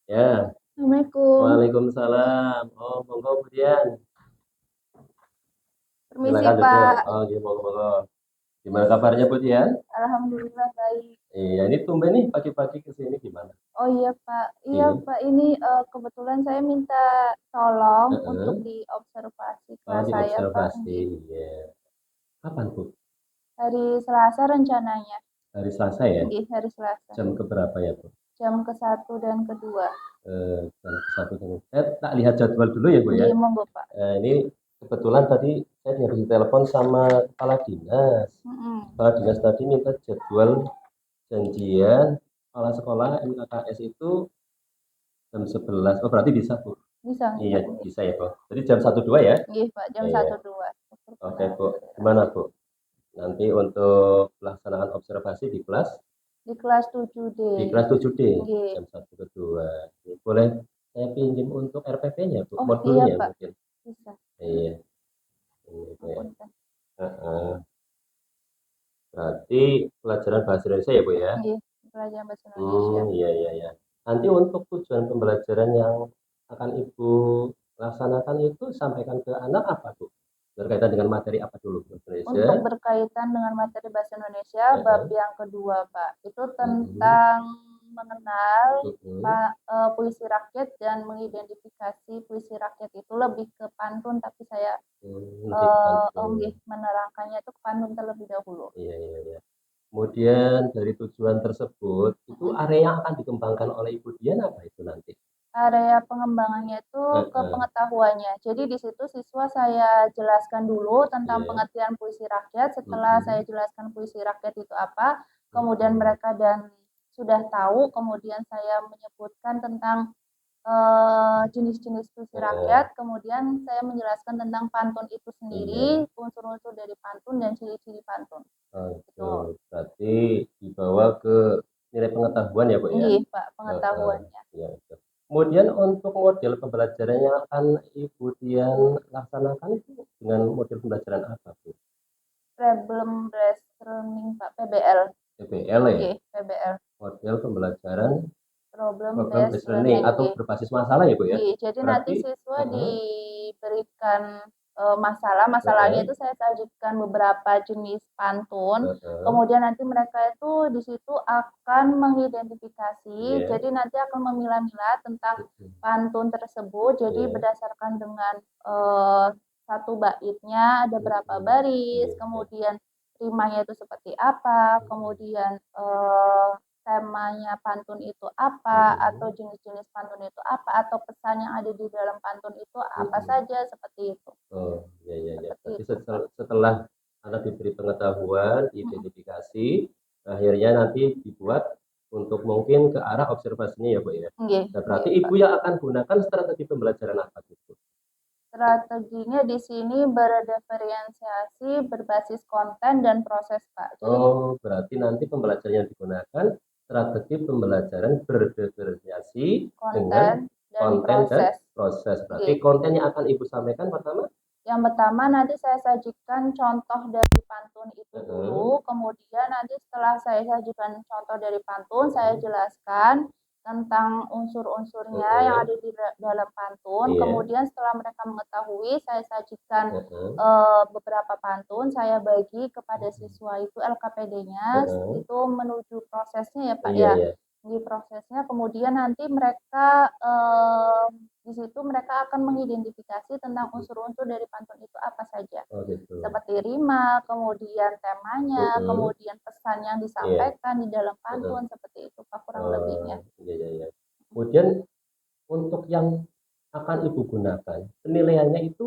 Ya, Assalamualaikum. waalaikumsalam. Oh, monggo kemudian. Permisi, Silakan duduk. Pak. Oh, gitu, monggo. Gimana kabarnya, Bu Dian? Alhamdulillah baik. Iya, ini tumben nih pagi-pagi ke sini gimana? Oh iya, Pak. Iya, Iya. Pak. Ini kebetulan saya minta tolong untuk Heeh. diobservasi Oh, kelas saya, Pak. diobservasi. Nggih. Iya. Kapan, Bu? Hari Selasa rencananya. Hari Selasa ya? Nggih, hari Selasa. Jam ke berapa ya, Bu? Jam ke-1 dan kedua. Jam ke satu jam. Saya tak lihat jadwal dulu ya, Bu ya. Nggih, monggo, Pak. Ini kebetulan tadi saya habis telepon sama kepala dinas. Mm-mm. Kepala dinas tadi minta jadwal janjian kepala sekolah MKKS itu jam 11. Oh, berarti bisa, Bu. Bisa, Iya, Pak. Nggih. bisa ya, Bu. Jadi jam 1.2 ya? Nggih, Pak. Jam Iya. 1.2. Oke, Bu. Gimana, Bu? Nanti untuk pelaksanaan observasi Di kelas 7D. di kelas 7D Nggih. jam 1 ke 2. Boleh saya pinjam untuk RPP-nya, Bu, Oh, iya, modulnya Pak. mungkin. Bisa. Iya, ini, Bu ya. Ampun, Pak. Heeh. Berarti pelajaran bahasa Indonesia ya, Bu ya? Nggih. Pelajaran bahasa Indonesia. Iya, iya, iya. Nanti untuk tujuan pembelajaran yang akan Ibu laksanakan itu sampaikan ke anak apa, Bu? Berkaitan dengan materi apa dulu? Bahasa Indonesia? Untuk berkaitan dengan materi bahasa Indonesia, bab Heeh. yang kedua, Pak, itu Mhm. tentang mengenal Mhm. puisi rakyat dan mengidentifikasi puisi rakyat itu lebih ke pantun, tapi saya Lebih ke pantun. menerangkannya itu ke pantun terlebih dahulu. Iya, iya, iya. Kemudian dari tujuan tersebut, itu Mm-mm. area yang akan dikembangkan oleh Ibu Dian apa itu nanti? Area pengembangannya itu ke Heeh. pengetahuannya. Jadi di situ siswa saya jelaskan dulu tentang Iya. pengertian puisi rakyat. Setelah saya Mhm. jelaskan puisi rakyat itu apa, kemudian Mhm. mereka dan sudah tahu, kemudian saya menyebutkan tentang jenis-jenis puisi Heeh. rakyat, kemudian saya menjelaskan tentang pantun itu sendiri, Iya. unsur-unsur dari pantun dan ciri-ciri pantun. Oh, Itu, itu. Berarti dibawa ke nilai pengetahuan ya, Bu ya? nggih, Pak, Heeh. pengetahuannya. Iya, itu. Kemudian untuk model pembelajaran yang akan Ibu Dian laksanakan itu dengan model pembelajaran apa, Bu? Problem based learning, Pak, PBL. PBL ya? Nggih, PBL. Model pembelajaran Problem program based based learning learning, atau nggih. berbasis masalah ya, Bu ya? Nggih, jadi nanti Berarti siswa heeh, diberikan masalahnya heeh, itu saya sajikan beberapa jenis pantun, heeh, kemudian nanti mereka itu di situ akan mengidentifikasi, iya, jadi nanti akan memilah-milah tentang mhm, pantun tersebut, jadi iya, berdasarkan dengan eee, satu baitnya ada berapa mhm, baris, iya, iya, kemudian rimanya itu seperti apa, mhm, kemudian temanya pantun itu apa, atau mhm, jenis-jenis pantun itu apa, atau pesan yang ada di dalam pantun itu apa mhm. saja, seperti itu. Oh, iya, iya, iya. Seperti Berarti itu, Pak. setelah Anak diberi pengetahuan, Mm-mm. diidentifikasi, akhirnya nanti dibuat untuk mungkin ke arah observasinya ya, Bu ya. Nggih, Nah, berarti nggih, Ibu Pak. yang akan gunakan strategi pembelajaran apa gitu? Strateginya di sini berdiferensiasi berbasis konten dan proses, Pak. Jadi Oh, berarti nanti pembelajaran yang digunakan strategi pembelajaran berdiferensiasi dengan konten dan konten dan proses. proses. Berarti Nggih. konten yang akan Ibu sampaikan pertama? Yang pertama nanti saya sajikan contoh dari pantun itu Heeh, dulu, kemudian nanti setelah saya sajikan contoh dari pantun, saya heeh, jelaskan tentang unsur-unsurnya yang heeh, ada di dalam pantun. iya, Kemudian setelah mereka mengetahui, saya sajikan heeh, beberapa pantun, saya bagi kepada heeh, siswa itu LKPD-nya, heeh, itu menuju prosesnya ya Pak iya, ya. iya. Di prosesnya, kemudian nanti mereka di situ mereka akan mengidentifikasi tentang Mhm. unsur-unsur dari pantun itu apa saja. Oh gitu. Seperti rima, kemudian temanya, Mhm, kemudian pesan yang iya, disampaikan di dalam heeh. pantun, seperti itu Pak kurang Oh, lebihnya. iya, iya, iya. Kemudian untuk yang akan Ibu gunakan, penilaiannya itu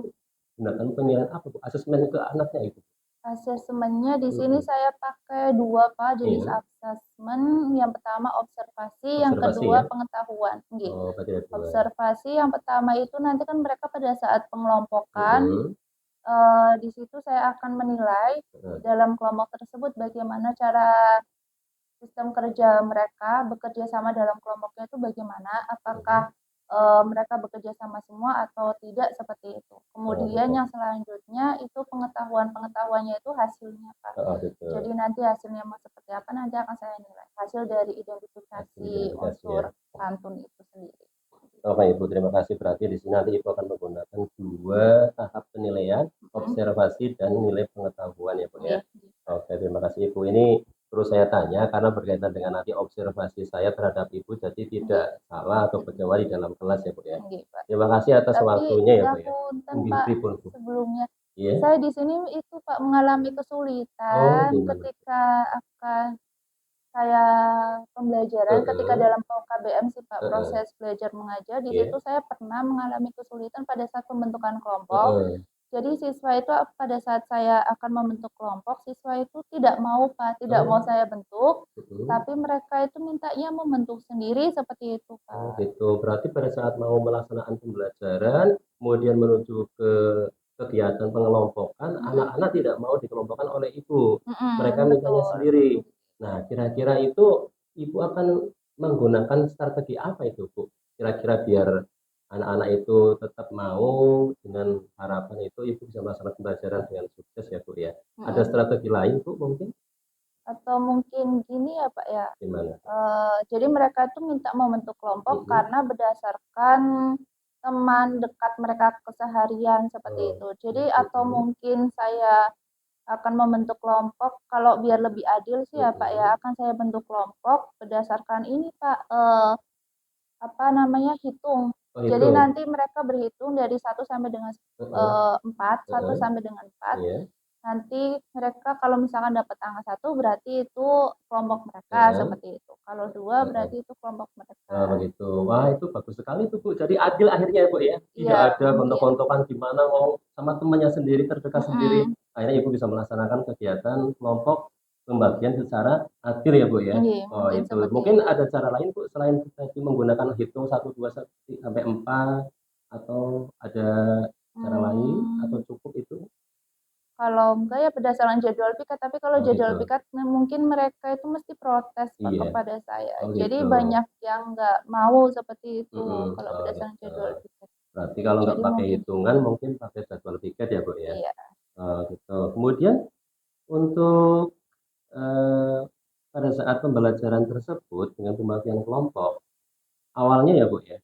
gunakan penilaian apa, Bu? Asesmen ke anaknya itu? Asesmennya di sini Mhm, saya pakai dua Pak jenis iya, asesmen. Yang pertama observasi, yang observasi kedua ya? pengetahuan. Nggih. Oh, berarti ada 2. Observasi yang pertama itu nanti kan mereka pada saat pengelompokan, Mhm, di situ saya akan menilai di heeh, dalam kelompok tersebut bagaimana cara sistem kerja mereka, bekerja sama dalam kelompoknya itu bagaimana, apakah mhm. mereka bekerja sama semua atau tidak, seperti itu. Oh Kemudian gitu. yang selanjutnya itu pengetahuannya itu hasilnya, Pak. Heeh, gitu. Jadi nanti hasilnya mau seperti apa nanti akan saya nilai. Hasil dari Hasil identifikasi identifikasi unsur ya. pantun itu sendiri. Oke Ibu, terima kasih. Berarti di sini nanti Ibu akan menggunakan 2 tahap penilaian, observasi dan nilai pengetahuan ya Bu ya. Nggih, nggih. Oke, terima kasih Ibu. Ini perlu saya tanya karena berkaitan dengan nanti observasi saya terhadap Ibu, jadi tidak Nggih. salah atau kecewa di dalam kelas ya Bu ya. Nggih, Pak. Terima kasih atas Tapi waktunya ya Bu ya. ngapunten, Nggih, Pak, pripun Bu? sebelumnya. Iya? Saya di sini itu, Pak, mengalami Oh, kesulitan gimana? ketika akan saya pembelajaran ketika Heeh, dalam KBM sih, Pak, heeh, proses belajar mengajar. Di iya, situ saya pernah mengalami kesulitan pada saat pembentukan kelompok. heeh, Jadi siswa itu pada saat saya akan membentuk kelompok, siswa itu tidak mau, Pak, tidak mau oh, saya bentuk, mhm. tapi mereka itu mintanya membentuk sendiri seperti itu, Oh Pak. gitu. Berarti pada saat mau melaksanakan pembelajaran, kemudian menuju ke kegiatan pengelompokan, Mhm, anak-anak tidak mau dikelompokkan oleh ibu. Mereka mhm, mintanya betul. sendiri. Nah, kira-kira itu ibu akan menggunakan strategi apa itu, Bu? Kira-kira biar anak-anak itu tetap mau dengan harapan itu ibu bisa melaksanakan pembelajaran dengan sukses ya, Bu ya. Ada Mhm. strategi lain, Bu, mungkin? Atau mungkin gini ya, Pak, ya, Gimana? jadi mereka itu minta membentuk kelompok Mhm. karena berdasarkan teman dekat mereka keseharian seperti Oh, itu. Jadi atau mhm, mungkin saya akan membentuk kelompok kalau biar lebih adil sih ya, Pak, mhm. ya, akan saya bentuk kelompok berdasarkan ini, Pak, apa namanya, hitung. Oh Jadi itu? nanti mereka berhitung dari Heeh, 4, 1 heeh, sampai dengan 4. iya, Nanti mereka kalau misalkan dapat angka 1 berarti itu kelompok mereka, heeh, seperti itu. Kalau 2 heeh. berarti itu kelompok Oh mereka. begitu. Wah itu bagus sekali tuh Bu. Jadi adil akhirnya ya Bu ya. Tidak Iya, ada mungkin. gontok-gontokan gimana mau sama temannya sendiri, terdekat sendiri. Mhm. Akhirnya Ibu bisa melaksanakan kegiatan kelompok pembagian secara adil ya Bu ya. Nggih, Oh mungkin itu. seperti Mungkin itu. ada cara lain Bu selain tadi menggunakan hitung 1, 2, 3 sampai 4 atau ada cara lain Mmm, atau cukup itu? kalau enggak ya berdasarkan jadwal piket, tapi kalau Oh jadwal gitu. piket mungkin mereka itu mesti protes, Pak, Iya. kepada saya. Oh Jadi gitu. banyak yang nggak mau seperti itu Mhm. kalau Oh berdasarkan gitu. jadwal piket. Berarti kalau nggak Jadi pakai mungkin hitungan mungkin pakai jadwal tiket ya, Bu, ya? iya. Oh, gitu. Kemudian untuk, pada saat pembelajaran tersebut dengan pembagian kelompok, awalnya ya, Bu, ya,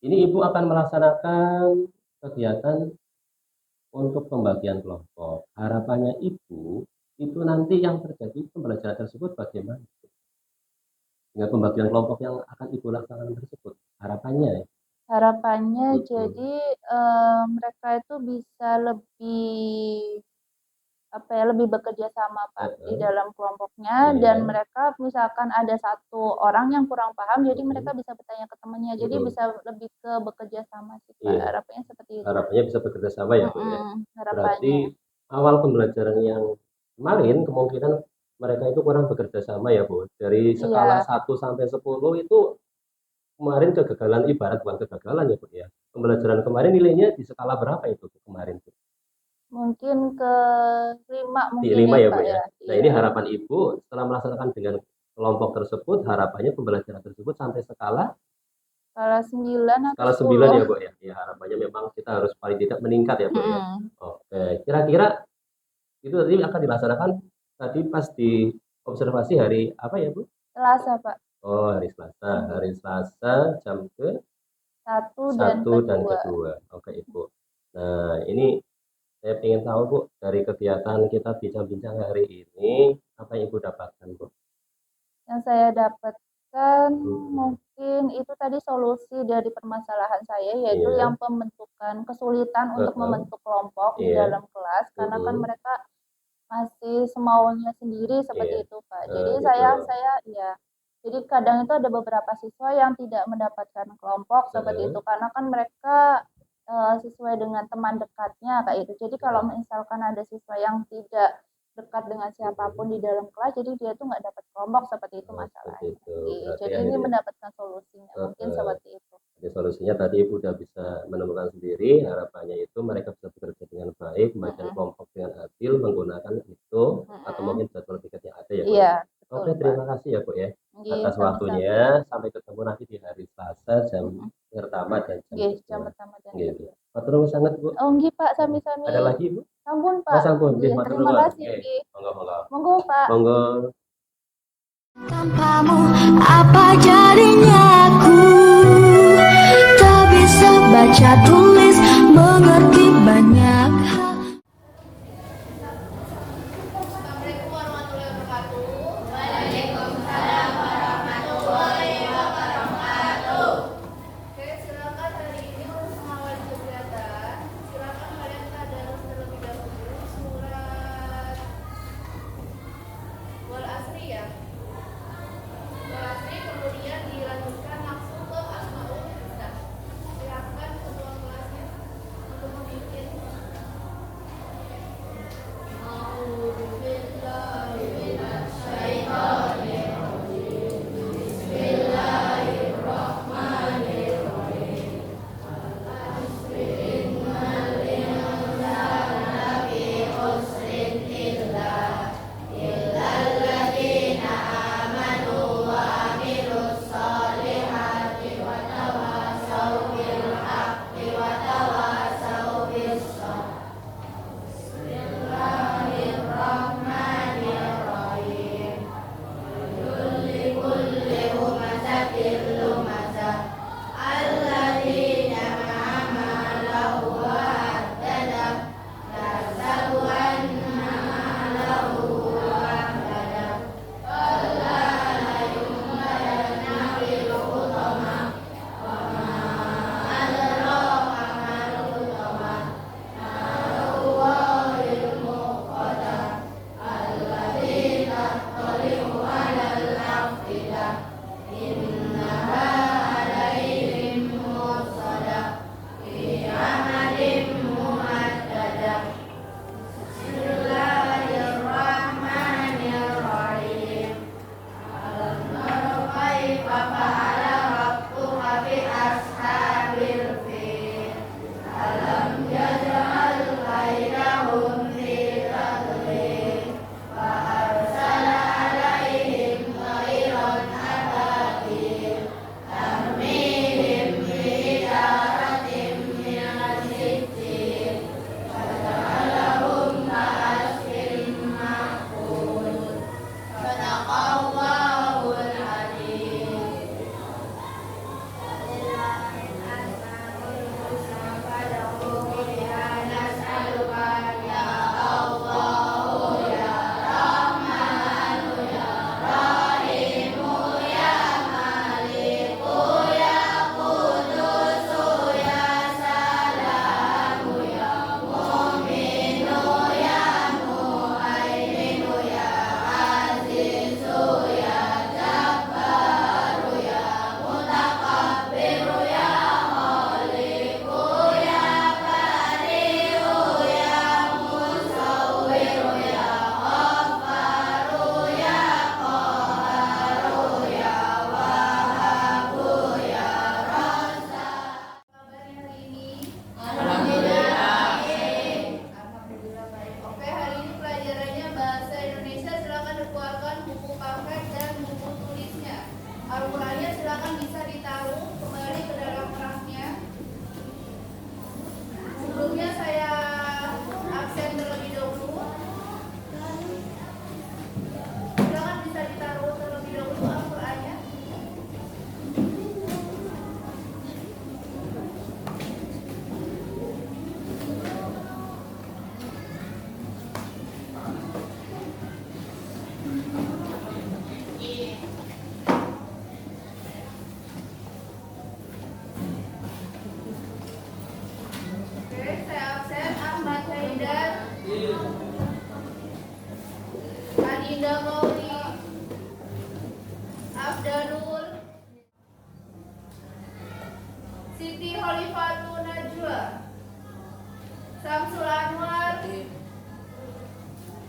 ini Ibu akan melaksanakan kegiatan untuk pembagian kelompok. Harapannya Ibu, itu nanti yang terjadi pembelajaran tersebut bagaimana dengan pembagian kelompok yang akan Ibu laksanakan tersebut? Harapannya ya? Harapannya Mhm, jadi, mereka itu bisa lebih, apa ya, lebih bekerja sama, Pak, di heeh, dalam kelompoknya dan iya, mereka misalkan ada satu orang yang kurang paham, jadi mereka mhm, bisa bertanya ke temannya. Jadi mhm, bisa lebih ke bekerja sama sih, Pak, iya. harapannya seperti itu. Harapannya bisa bekerja sama ya, Bu, ya. Berarti Harapannya. awal pembelajaran yang kemarin kemungkinan mereka itu kurang bekerja sama ya, Bu. Dari skala Iya, 1 sampai 10 itu kemarin kegagalan ibarat bukan kegagalan ya, Bu, ya. Pembelajaran kemarin nilainya di skala berapa itu Bu, kemarin, Bu? mungkin ke 5 Di mungkin 5 ya, ya, Bu, Pak, ya. ya. Nah, ini Iya. harapan Ibu setelah melaksanakan dengan kelompok tersebut, harapannya pembelajaran tersebut sampai Kalau 9 atau skala 9 10. ya, Bu, ya. Ya, harapannya memang kita harus paling tidak meningkat ya, Bu, ya. Mhm. Oke, kira-kira itu nanti akan dilaksanakan tadi pas di observasi hari apa ya, Bu? Selasa, Pak. Oh, hari Selasa. Nggih. Hari Selasa jam ke 1 dan 1 dan kedua. kedua. Oke, Ibu. Nah, ini saya ingin tahu, Bu, dari kegiatan kita bincang-bincang hari ini, apa yang Ibu dapatkan, Bu? Yang saya dapatkan Mhm. mungkin itu tadi solusi dari permasalahan saya, yaitu Iya. yang pembentukan kesulitan untuk Heeh. membentuk kelompok di Iya. dalam kelas, karena kan Mhm. mereka masih semaunya sendiri Iya. seperti itu, Pak. Jadi Gitu. saya ya, jadi kadang itu ada beberapa siswa yang tidak mendapatkan kelompok seperti Heeh. itu, karena kan mereka, sesuai dengan teman dekatnya kayak itu. Jadi kalau Heeh. misalkan ada siswa yang tidak dekat dengan siapapun Mhm. di dalam kelas, jadi dia tuh nggak dapat kelompok, seperti itu Oh, masalahnya. begitu. Berarti Jadi ini akhirnya mendapatkan solusinya, mungkin heeh. seperti itu. Jadi solusinya tadi Ibu udah bisa menemukan sendiri, harapannya itu mereka bisa bekerja dengan baik, pembagian Mhm, kelompok dengan adil, menggunakan hitung atau mhm. mungkin jadwal tiket yang ada ya, Bu, ya. Iya, betul, Oke, Pak. terima kasih ya, Bu, ya, Nggih, atas sami-sami. waktunya. Sampai ketemu nanti di hari Selasa jam Mhm. pertama dan jam Nggih, jam kedua. pertama dan Nggih, nggih. kedua. Matur nuwun sanget, Bu. Oh, nggih, Pak, Heeh. sami-sami. Ada lagi, Bu? Sampun, Oh, Pak. sampun. Nggih, Nggih, matur terima nuwun. kasih Nggih. nggih. Monggo, monggo. Monggo, Pak. Monggo. Tanpamu apa jadinya aku? baca tulis, mengerti banyak hal. Assalamualaikum warahmatullahi wabarakatuh. Waalaikumsalam warahmatullahi wabarakatuh. Oke, silakan hari ini untuk mengawali kegiatan. Silakan kalian tadarus terlebih dahulu surat Wal Asri ya. Wal Asri kemudian dilanjutkan langsung ke Asmaul Husna. Silakan ketua kelasnya untuk memimpin. Alhamdulillah baik. Oke, hari ini pelajarannya bahasa Indonesia. Silakan dikeluarkan buku paket dan buku tulisnya. Al-Qurannya silakan bisa ditaruh kembali ke dalam raknya. Sebelumnya saya absen terlebih dahulu. Silakan bisa ditaruh terlebih dahulu Al-Qurannya. Oke, saya absen Ahmad Haidat, Adinda Mauli, Abdanul, Siti Khalifatul Najwa, Samsul Anwar,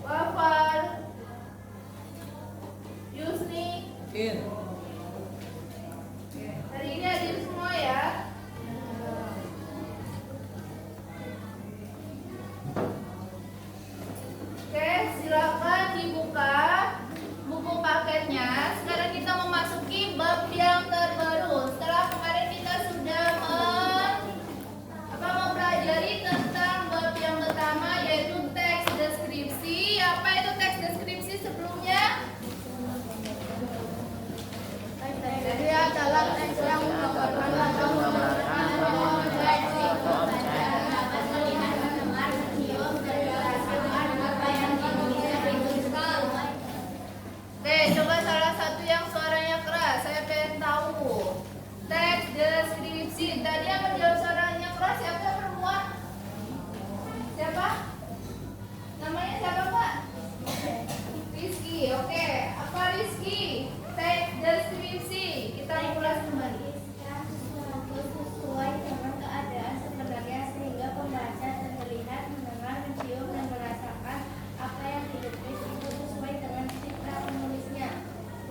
Wafal, Yusni. Oke, hari ini hadir semua ya. Oke, silakan dibuka buku paketnya. Sekarang kita memasuki bab yang terbaru. Setelah kemarin kita sudah mempelajari tentang bab yang pertama, yaitu teks deskripsi. Apa itu teks deskripsi sebelumnya? Si tadi yang menjawab suaranya keras siapa, perempuan? Siapa? Namanya siapa, Pak? Rizky. Oke, apa Rizky? Teks deskripsi. Kita ulas kembali. Sesuai dengan keadaan sebenarnya sehingga pembaca terlihat, mendengar, mencium, dan merasakan apa yang ditulis itu sesuai dengan cipta penulisnya.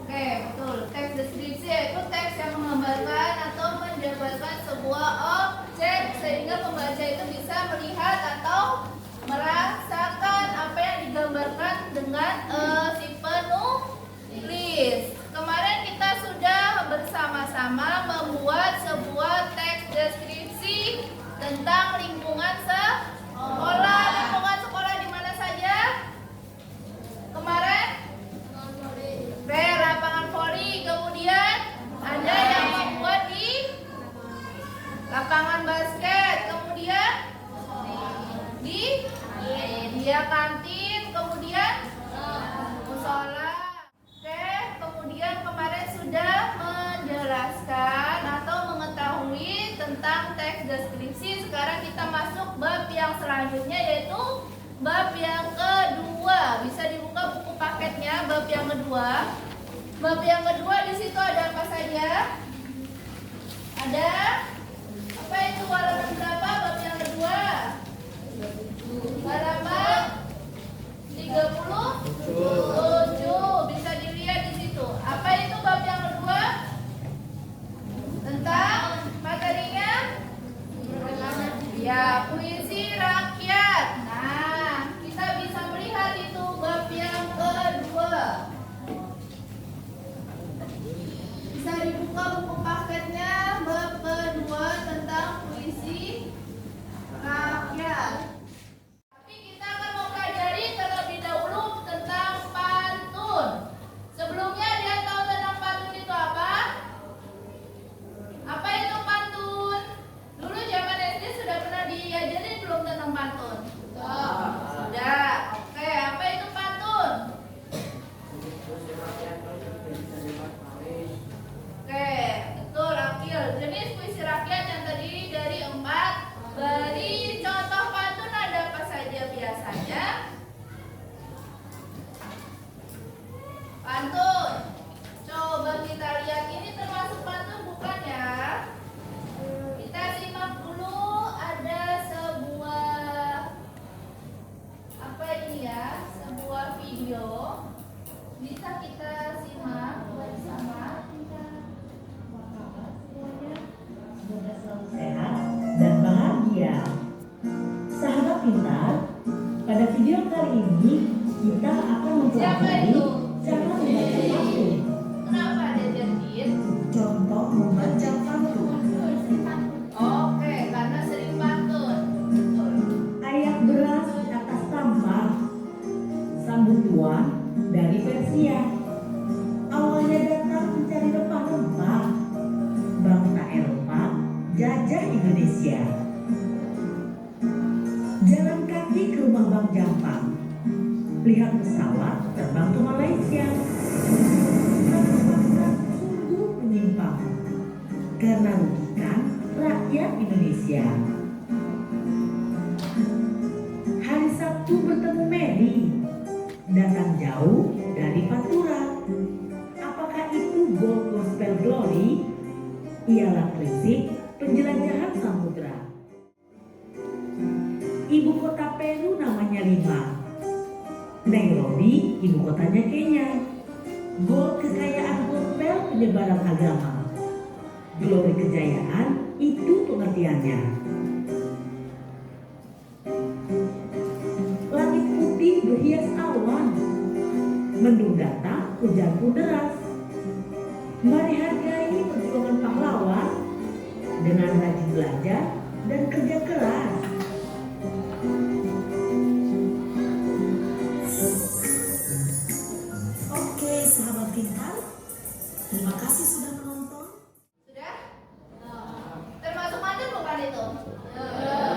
Oke, betul. Teks deskripsi yaitu teks yang menggambarkan atau menjabarkan sebuah objek sehingga pembaca itu bisa melihat atau merasakan apa yang digambarkan dengan si penulis. Kemarin kita sudah bersama-sama membuat sebuah teks deskripsi tentang lingkungan sekolah. Lingkungan sekolah di mana saja? Kemarin? Lapangan voli. Kemudian ada yang membuat di lapangan basket. Kemudian di kantin. Kemudian musola. Oke, kemudian kemarin sudah menjelaskan atau mengetahui tentang teks deskripsi. Sekarang kita masuk bab yang selanjutnya, yaitu bab yang kedua. Bisa dibuka buku paketnya, bab yang kedua. Bab yang kedua di situ ada apa saja? Ada apa itu, halaman berapa bab yang kedua? Halaman 37. Bisa dilihat di situ. Apa itu bab yang kedua? Tentang materinya? Ya, puisi rakyat. Nah, kita bisa melihat itu bab yang kedua. Bisa dibuka buku paketnya, bab kedua tentang puisi rakyat. Tapi kita akan mempelajari terlebih dahulu tentang pantun. Sebelumnya dia tahu tentang pantun itu apa? Apa itu pantun? Dulu zaman SD sudah pernah diajarin belum tentang pantun? Sudah. Oke, apa itu pantun? Oke, betul, Akil. Jenis puisi rakyat yang terdiri dari 4 baris. Contoh pantun ada apa saja biasanya? Pantun. Coba kita lihat, ini termasuk pantun bukan ya? Kita simak dulu, ada sebuah apa ini ya? Sebuah video. Bisa kita simak bersama. Sehat dan bahagia. Sahabat pintar, pada video kali ini kita akan mempelajari cara membaca pantun. Kenapa ada jadiin? Contoh membaca pantun. Oke, karena sering pantun. Betul. Ayak beras di atas tampah, sambut tuan dari Persia. Awalnya datang mencari rempah-rempah, bangsa Eropa jajah Indonesia. Jalan kaki ke rumah Bang Jampang, lihat pesawat terbang ke Malaysia. Bangsa sungguh menyimpang karena rugikan rakyat Indonesia. Hari Sabtu bertemu Mary, datang jauh dari Pantura. Apakah itu Gold Gospel Glory? Ialah prinsip penjelajahan samudra. Ibu kota Peru namanya Lima. Nairobi ibu kotanya Kenya. Gold kekayaan gospel penyebaran agama. Glory kejayaan itu pengertiannya. Langit putih berhias awan, mendung datang hujan pun deras. Mari hargai perjuangan pahlawan dengan rajin belajar dan kerja keras. Oke, sahabat pintar, terima kasih sudah menonton. Sudah? Termasuk pantun bukan itu?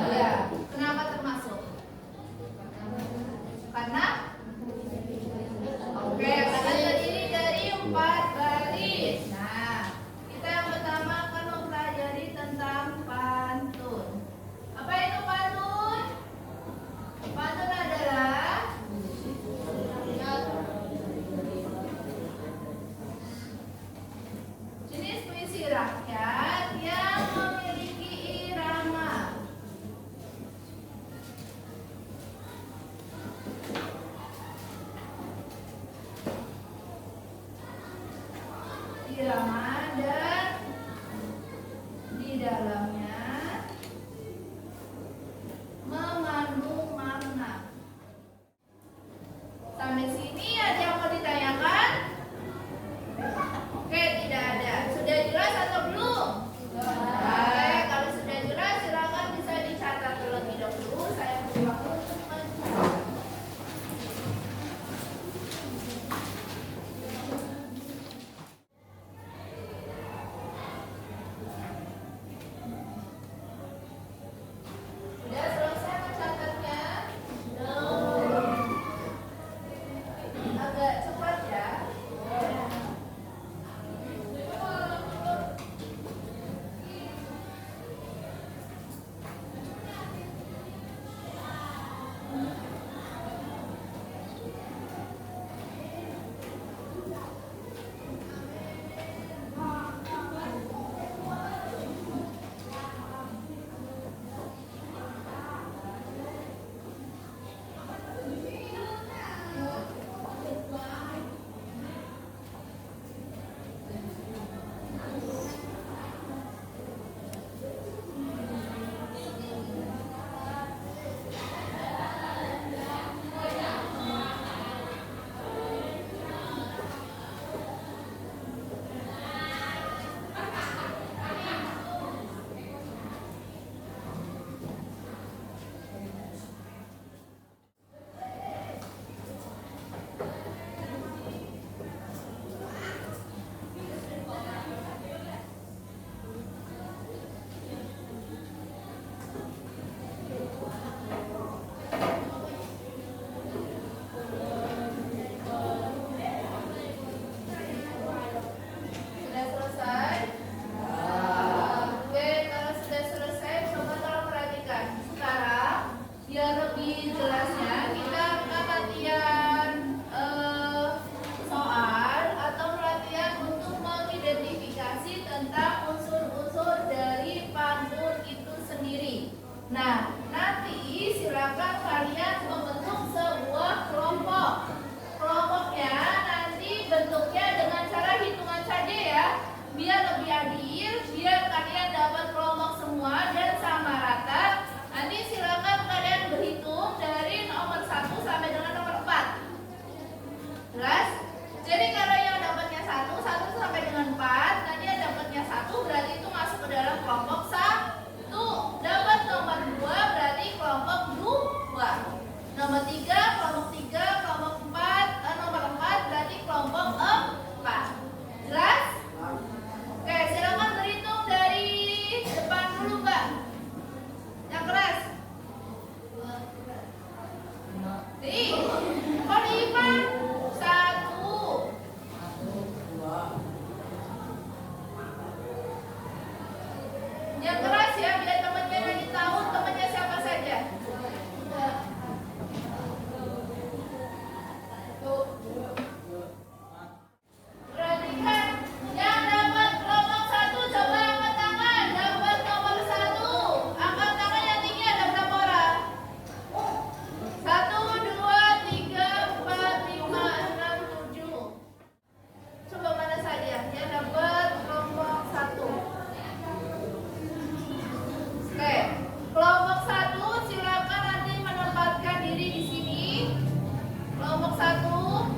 Ya. Kenapa termasuk? Karena? Oke, karena terdiri dari 4 baris. Nah, kita yang pertama akan mempelajari tentang dalamnya mengandung makna. Sampai sini ada yang mau ditanyakan? Oke, tidak ada. Sudah jelas atau belum? Oke, kalau sudah jelas silakan bisa dicatat terlebih dahulu. Saya beri waktu untuk mencatat. Sudah selesai mencatatnya? Belum. Agak cepat ya. Sudah selesai? Oke, kalau sudah selesai, coba tolong perhatikan. Sekarang, biar lebih jelasnya, kita akan latihan soal atau pelatihan untuk mengidentifikasi tentang unsur-unsur dari pantun itu sendiri. Nah, nanti silakan kalian membentuk sebuah kelompok. Kelompoknya nanti bentuknya dengan cara hitungan saja ya, biar lebih adil, biar kalian dapat kelompok semua dan sama rata. Nanti silakan kalian berhitung dari nomor 1 sampai dengan nomor 4. Jelas? Jadi kalau yang dapatnya 1 sampai dengan 4, nanti yang dapatnya 1 berarti itu masuk ke dalam kelompok 1. Dapat nomor 2 berarti kelompok 2. Nomor 3 kelompok 3, kelompok 4, nomor 4 berarti kelompok 4. Jelas? Oke, silakan berhitung dari depan dulu, Mbak. Yang keras. Nih, kok diipan? 1. Yang keras ya, biar temannya nanti tahu temannya siapa saja. Tuh. Perhatikan, yang dapat kelompok 1 coba angkat tangan. Dapat nomor 1. Angkat tangan yang tinggi, ada berapa orang? 1, 2, 3, 4, 5, 6, 7. Coba mana saja yang dapat kelompok 1. Oke, kelompok 1 silakan nanti menempatkan diri di sini. Kelompok 1,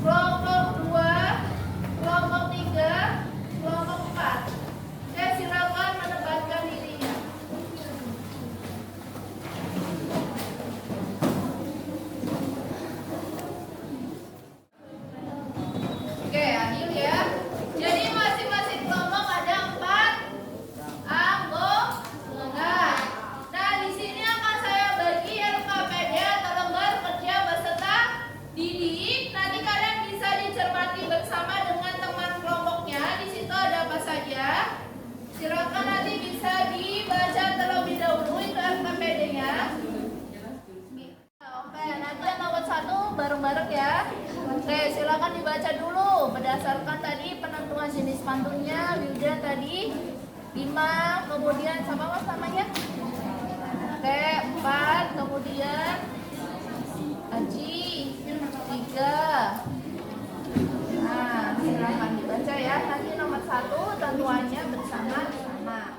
kelompok 2, kelompok 3, kelompok 4. Oke, silakan menempatkan dirinya. Oke, adil ya. Jadi masing-masing kelompok ada 4 anggota. Nah, di sini akan saya bagi LKPD atau lembar kerja beserta didik. Nanti kalian bisa dicermati bersama dengan teman kelompoknya. Di situ ada apa saja. Silakan nanti bisa dibaca terlebih dahulu itu LKPD-nya. Oke, nanti yang nomor 1 bareng-bareng ya. Oke, silakan dibaca dulu berdasarkan tadi penentuan jenis pantunnya. Wilda tadi 5, kemudian sama mas namanya? Oke, 4, kemudian Aji 3. Nah, silakan dibaca ya. Nanti nomor 1 tentuannya bersama-sama.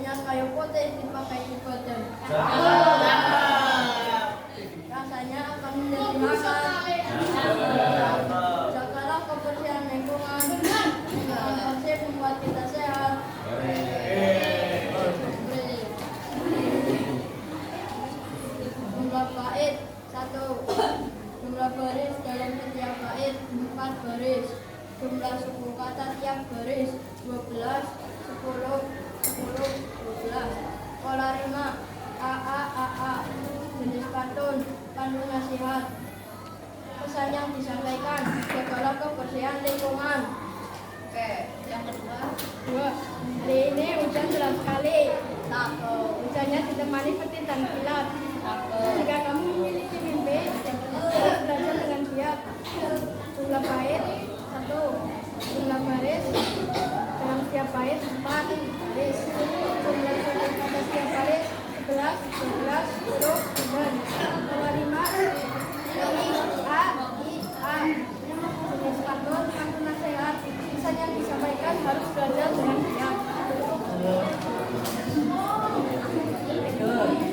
Punya kayu putih dipakai di badan. Rasanya akan menjadi makan. Jagalah kebersihan lingkungan. Lingkungan bersih membuat kita sehat. Jumlah bait 1. Jumlah baris dalam setiap bait 4 baris. Jumlah suku kata tiap baris 12, 10, 12. Pola rima A. Jenis pantun nasihat. Pesan yang disampaikan, jagalah kebersihan lingkungan. Oke, yang kedua. 2. Hari ini hujan deras sekali. Hujannya ditemani petir dan kilat. Jika kamu memiliki mimpi, harus belajar dengan giat. Jumlah bait 1. Jumlah baris dalam setiap bait 4 baris. Jumlah suku kata setiap baris 11, 12, 10, 9. Pola rima A. Jenis pantun nasihat. Pesan yang disampaikan harus belajar dengan giat.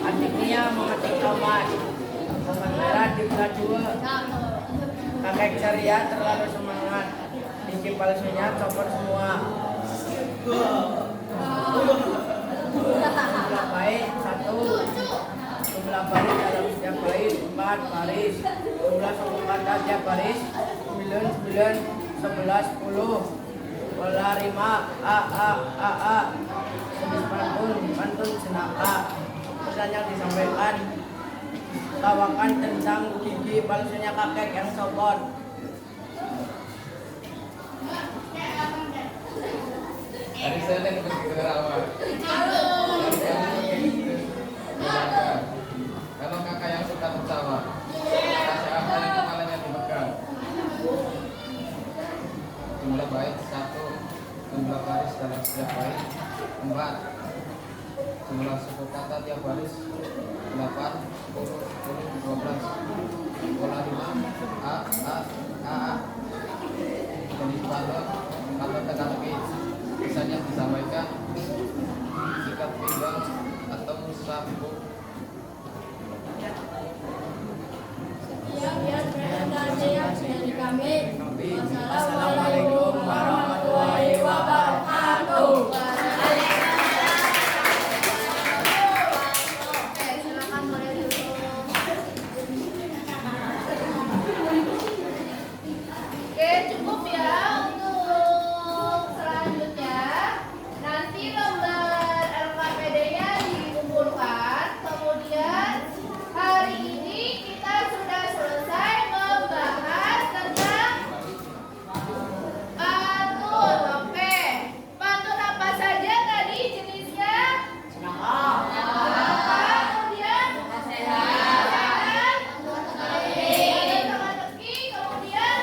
Adiknya memetik tomat, tomat merah di belah 2. Kakek ceria terlalu semangat, biji palsunya copot semua. Jumlah bait 1. Jumlah baris dalam setiap bait 4 baris. Jumlah suku kata tiap baris 9, 11, 10. Pola rima A. Jenis pantun senaka. Pesan yang disampaikan, tawakan tentang gigi palsunya kakek yang copot. Hari Senin bergerak kalau kakak yang suka tertawa, kasih apa yang kepalanya dipegang. Jumlah bait 1. Jumlah baris dalam setiap bait 4. Jumlah suku kata tiap baris 8, 10, 12. Pola rima A. Jenis pantun teka-teki. Pesan yang disampaikan, sikat pinggang atau sabuk. Sekian presentasi dari kami. Wassalamualaikum warahmatullahi wabarakatuh. Oke, silakan boleh duduk. Oke, cukup ya untuk selanjutnya. Nanti lembar LKPD-nya dikumpulkan. Kemudian hari ini kita sudah selesai membahas tentang pantun. Oke, pantun apa saja tadi jenisnya? Apa? Kemudian nasihat. Teka-teki. Kemudian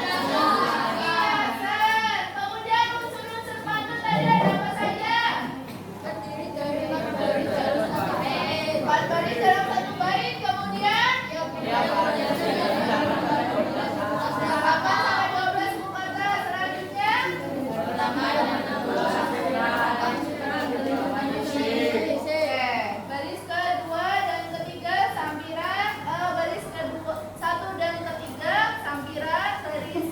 kiasan. Kemudian unsur-unsur pantun tadi ada apa saja? Terdiri dari 4 baris dalam satu bait. 4 baris dalam satu bait. Kemudian 8 sampai 12 suku kata. Selanjutnya baris kedua dan ketiga sampiran, baris kedua 1 dan ketiga sampiran, baris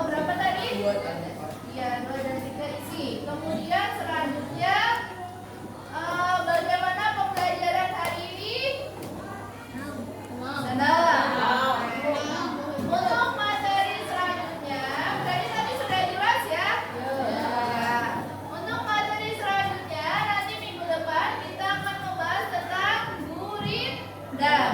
berapa tadi? 2 dan 3 isi. Kemudian selanjutnya bagaimana pembelajaran hari ini? Senang. Untuk materi selanjutnya, tadi sudah jelas ya? Ya. Untuk materi selanjutnya, nanti minggu depan kita akan membahas tentang gurindam.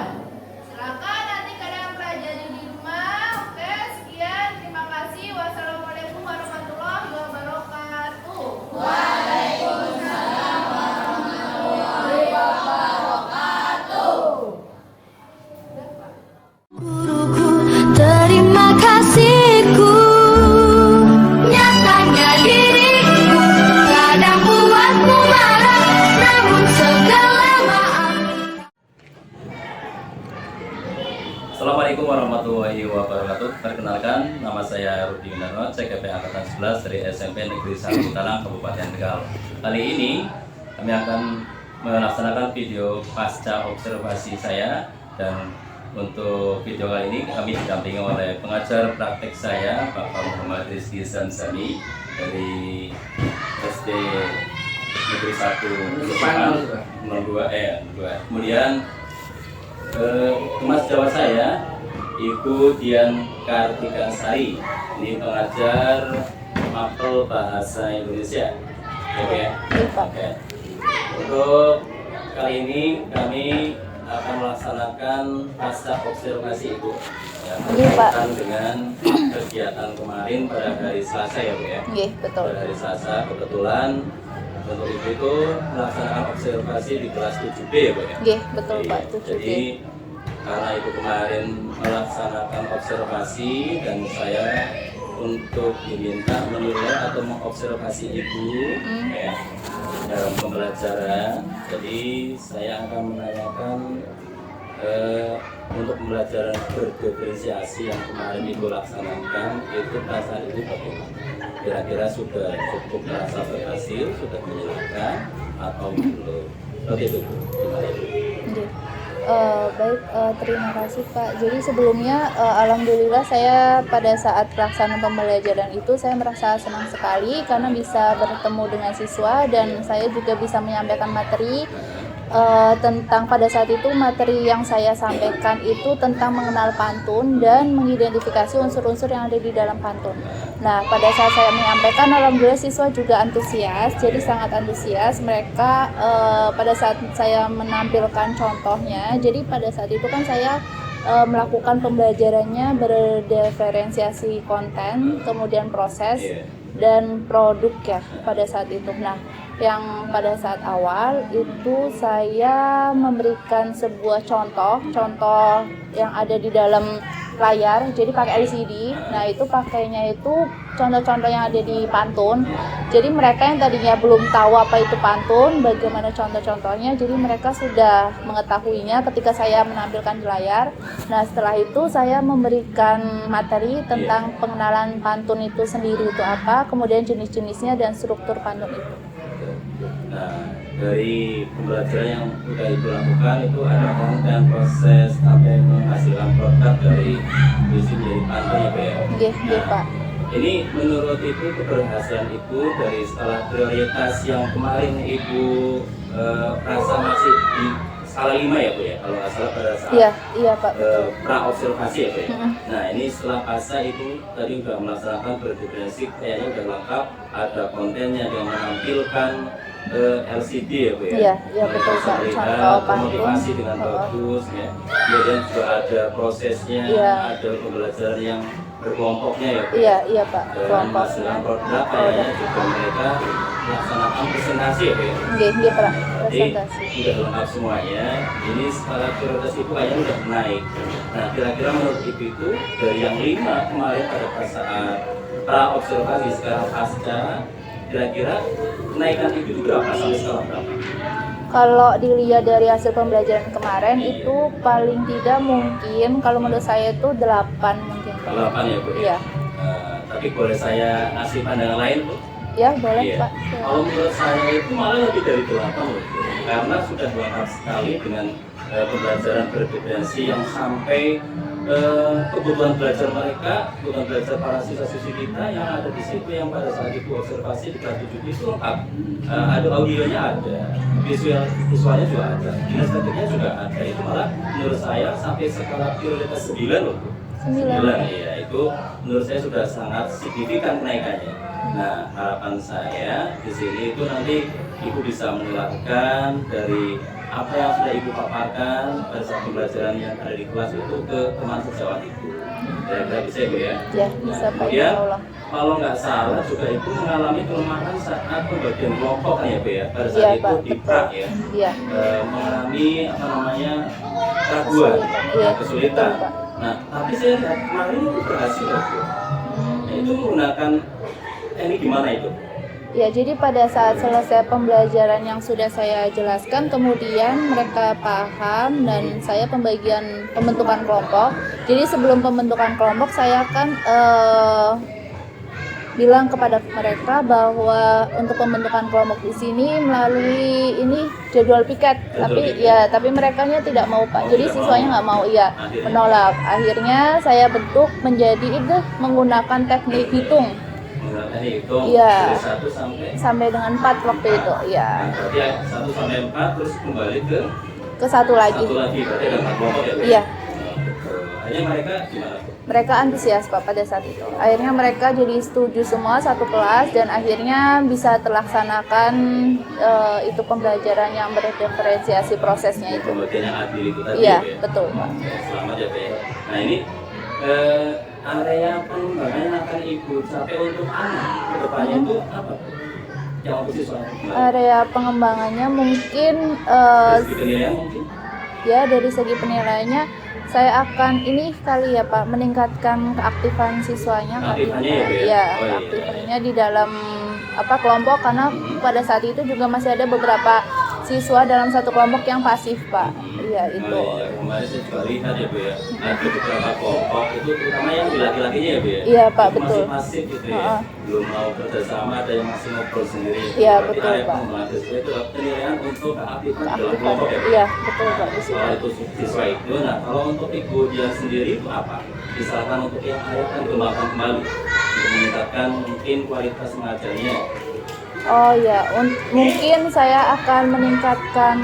Silakan nanti kalian pelajari di rumah. Oke, sekian. Terima kasih. Wassalamualaikum warahmatullahi wabarakatuh. Waalaikumsalam warahmatullahi wabarakatuh. Guruku, terima kasihku. Nyatanya diriku kadang buatmu marah, namun segala maaf. Assalamualaikum warahmatullahi wabarakatuh. Perkenalkan, nama saya Rudi Windarno, CKP Angkatan 11 dari SMP Negeri 1 Talang, Kabupaten Tegal. Kali ini kami akan melaksanakan video pasca observasi saya, dan untuk video kali ini kami didampingi oleh pengajar praktek saya, Bapak Muhammad Rizky Zanzani dari SD Negeri 1 02. Kemudian Mas Jawa saya, Ibu Dian Kartika Sari, ini pengajar mapel bahasa Indonesia. Oke. Untuk kali ini kami akan melaksanakan pasca observasi Ibu yang berkaitan dengan kegiatan kemarin pada hari Selasa ya Bu ya. Iya, betul. Pada hari Selasa kebetulan untuk Ibu itu melaksanakan observasi di kelas 7B ya Bu ya. Iya, betul Pak. Jadi karena Ibu kemarin melaksanakan observasi dan saya untuk diminta menilai atau mengobservasi Ibu ya, dalam pembelajaran. Jadi saya akan menanyakan untuk pembelajaran berdiferensiasi yang kemarin Ibu laksanakan, itu perasaan Ibu bagaimana? Kira-kira sudah cukup merasa berhasil, sudah menyenangkan atau belum? Oke itu, gimana Ibu? Baik, terima kasih Pak. Jadi sebelumnya alhamdulillah saya pada saat pelaksanaan pembelajaran itu saya merasa senang sekali karena bisa bertemu dengan siswa dan saya juga bisa menyampaikan materi tentang, pada saat itu materi yang saya sampaikan itu tentang mengenal pantun dan mengidentifikasi unsur-unsur yang ada di dalam pantun. Nah, pada saat saya menyampaikan, alhamdulillah siswa juga antusias, jadi sangat antusias mereka pada saat saya menampilkan contohnya. Jadi pada saat itu kan saya melakukan pembelajarannya berdiferensiasi konten, kemudian proses dan produk ya pada saat itu. Nah, yang pada saat awal itu saya memberikan sebuah contoh yang ada di dalam layar, jadi pakai LCD. Nah, itu pakainya itu contoh-contoh yang ada di pantun. Jadi mereka yang tadinya belum tahu apa itu pantun, bagaimana contoh-contohnya, jadi mereka sudah mengetahuinya ketika saya menampilkan di layar. Nah, setelah itu saya memberikan materi tentang pengenalan pantun itu sendiri itu apa, kemudian jenis-jenisnya dan struktur pantun itu. Nah, dari pembelajaran yang sudah Ibu lakukan itu ada konten, proses sampai menghasilkan produk dari visi menjadi pantun ya Pak ya? Iya Pak. Ini menurut Ibu keberhasilan Ibu dari skala prioritas yang kemarin Ibu rasa masih di skala 5 ya Bu ya? Kalau nggak salah pada saat iya Pak, betul. Pra-observasi ya Bu ya? Nah, ini setelah pasca Ibu tadi sudah melaksanakan berdiferensi, kayaknya sudah lengkap, ada kontennya yang menampilkan LCD ya Bu ya? Iya betul Pak. Contoh motivasi dengan bagus ya. Kemudian juga ada prosesnya, ada pembelajaran yang berkelompoknya ya Bu? Iya Pak, dan menghasilkan produk kayaknya juga mereka melaksanakan presentasi ya Bu ya? Iya Pak, jadi sudah lengkap semuanya. Ini skala prioritas Ibu kayaknya sudah naik. Nah, kira-kira menurut Ibu itu dari yang 5 kemarin pada saat pra-observasi sekarang pasca, kira-kira kenaikan Ibu itu berapa sampai sekarang berapa? Kalau dilihat dari hasil pembelajaran kemarin itu paling tidak mungkin, kalau menurut saya itu 8 mungkin. 8 ya Bu? Iya. Tapi boleh saya ngasih pandangan lain Bu? Ya boleh Pak. Kalau menurut saya itu malah lebih dari 8 loh, karena sudah lengkap sekali dengan pembelajaran berdiferensi yang sampai kebutuhan belajar mereka, kebutuhan belajar para siswa-siswi kita yang ada di situ, yang pada saat Ibu observasi di kelas 7 itu lengkap. Ada audionya, ada visualnya juga ada, kinestetiknya juga ada. Itu malah menurut saya sampai skala prioritas 9 loh Bu. 9 ya, itu menurut saya sudah sangat signifikan kenaikannya. Nah, harapan saya di sini itu nanti Ibu bisa menularkan dari apa yang sudah Ibu paparkan pada saat pembelajaran yang ada di kelas itu ke teman sejawat Ibu. Kira-kira bisa Ibu ya? Ya, bisa Pak. Kemudian, kalau nggak salah juga Ibu mengalami kelemahan saat pembagian kelompok kan ya Bu ya? Pada saat itu di prak ya? Iya. Mengalami apa namanya keraguan, kesulitan. Nah, tapi saya lihat kemarin itu berhasil ya Bu. Nah, itu menggunakan teknik gimana itu? Ya, jadi pada saat selesai pembelajaran yang sudah saya jelaskan, kemudian mereka paham dan saya pembentukan kelompok. Jadi sebelum pembentukan kelompok saya kan bilang kepada mereka bahwa untuk pembentukan kelompok di sini melalui ini jadwal piket, tapi merekanya tidak mau Pak. Jadi siswanya nggak mau, menolak. Akhirnya saya bentuk menjadi itu menggunakan teknik hitung. Iya. Dari 1 sampai dengan 4 waktu itu, ya. Nah, berarti 1 sampai 4 terus kembali ke satu lagi. berarti ada 4 kelompok ya? Iya. Akhirnya mereka gimana? Mereka antusias Pak pada saat itu. Akhirnya mereka jadi setuju semua satu kelas dan akhirnya bisa terlaksanakan itu pembelajaran yang berdiferensiasi prosesnya itu. Pembagian yang adil itu tadi. Iya, ya? betul Pak. Selamat ya Pak ya. Nah ini area pengembangan yang akan Ibu capai untuk anak ke depannya itu apa? Yang untuk siswa? Area pengembangannya mungkin Dari segi penilaian mungkin? ya dari segi penilaiannya saya akan ini kali ya Pak, meningkatkan keaktifan siswanya. Keaktifannya ya, Bu, ya? Iya, Oh, iya. keaktifannya di dalam kelompok, karena pada saat itu juga masih ada beberapa siswa dalam satu kelompok yang pasif Pak. Iya itu. Oh, iya. Kemarin saya juga lihat ya Bu ya, ada beberapa kelompok itu terutama yang laki-lakinya ya Bu ya? Iya Pak, Itu betul. masih pasif gitu ya, belum mau kerjasama, ada yang masih ngobrol sendiri. Iya, Berarti betul, area Pak. pengembangan siswa itu adalah penilaian untuk keaktifan dalam Keaktifan. kelompok ya Bu? Iya, betul Pak di situ. Kalau itu siswa itu, nah kalau untuk Ibu dia sendiri itu apa? Misalkan untuk yang akan dikembangkan kembali untuk meningkatkan mungkin kualitas mengajarnya. Oh ya, mungkin saya akan meningkatkan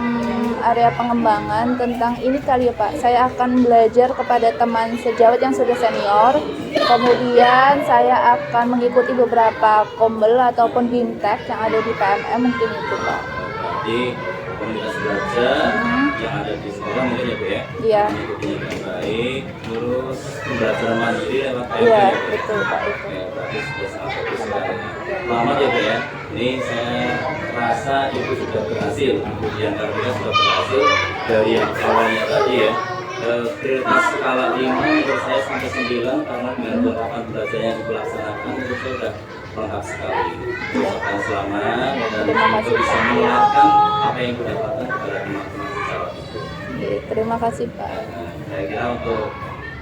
area pengembangan tentang ini kali ya Pak. Saya akan belajar kepada teman sejawat yang sudah senior. Kemudian saya akan mengikuti beberapa kombel ataupun bimtek yang ada di PMM mungkin itu Pak. Berarti komunitas belajar yang ada di sekolah mungkin ya Bu ya? Iya. Mengikutinya dengan baik, terus pembelajaran mandiri lewat PMM Iya, ya Bu ya? betul Pak itu. Oke, berarti sudah sangat bagus sekali. Selamat ya Bu ya. Ini saya rasa Ibu sudah berhasil. Yang kita sudah berhasil dari yang awalnya tadi ya. Prioritas skala 5 menurut saya sampai 9 karena dengan penerapan belajar yang dilaksanakan itu sudah lengkap sekali. Ucapkan selamat dan semoga bisa menularkan apa yang Ibu dapatkan kepada teman-teman sejawat itu. Oke, terima kasih Pak. Saya kira untuk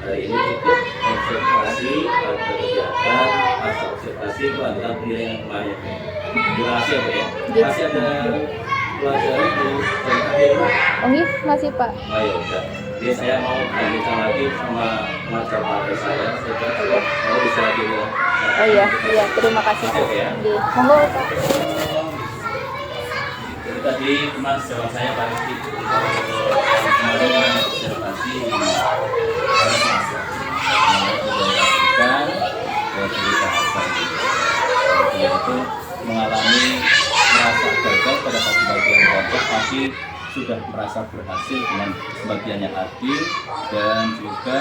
hari ini cukup observasi pada kegiatan pasca observasi kelanjutan penilaian kemarin. Terima kasih ya Bu ya. Masih ada pelajaran di jam akhir. Oh iya, masih Pak. Oh ya udah. Jadi saya mau berbincang lagi sama pengajar partai saya. Saya mau bisa lagi ya. Oh iya, terima kasih Pak. Oke, ya. Di, monggo Pak. Jadi tadi teman sejawat saya Pak Rizky kemarin observasi dari bahasa dia itu mengalami merasa gagal pada satu bagian kelompok tapi sudah merasa berhasil dengan pembagian yang adil dan juga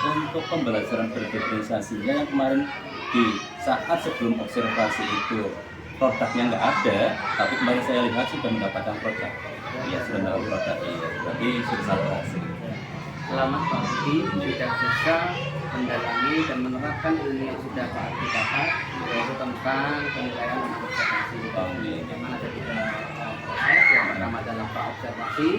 untuk pembelajaran berdiferensiasinya yang kemarin di saat sebelum observasi itu produknya nggak ada, tapi kemarin saya lihat sudah mendapatkan produk. Ya sudah mendapatkan produk ini, berarti sudah sangat berhasil. Selamat Pak Ardi sudah bisa mendalami dan menerapkan ilmu yang sudah Pak Ardi dapat, yaitu tentang penilaian dan observasi. Yang mana ada 3 proses, yang pertama adalah praobservasi,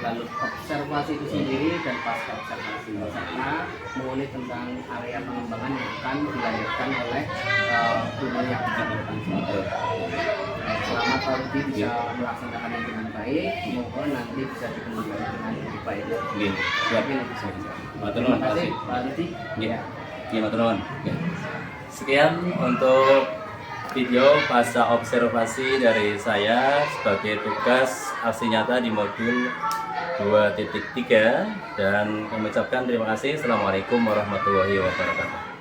lalu observasi itu sendiri dan pasca observasi. Karena mengulik tentang area pengembangan yang akan dilahirkan oleh guru yang bersangkutan. Selamat Pak Ardi bisa melaksanakannya dengan baik, mohon nanti bisa dikembangkan dengan lebih baik. Siap. Terima kasih Pak Ardi. Sekian untuk video pasca observasi dari saya sebagai tugas aksi nyata di modul 2.3 dan kami ucapkan terima kasih. Assalamualaikum warahmatullahi wabarakatuh.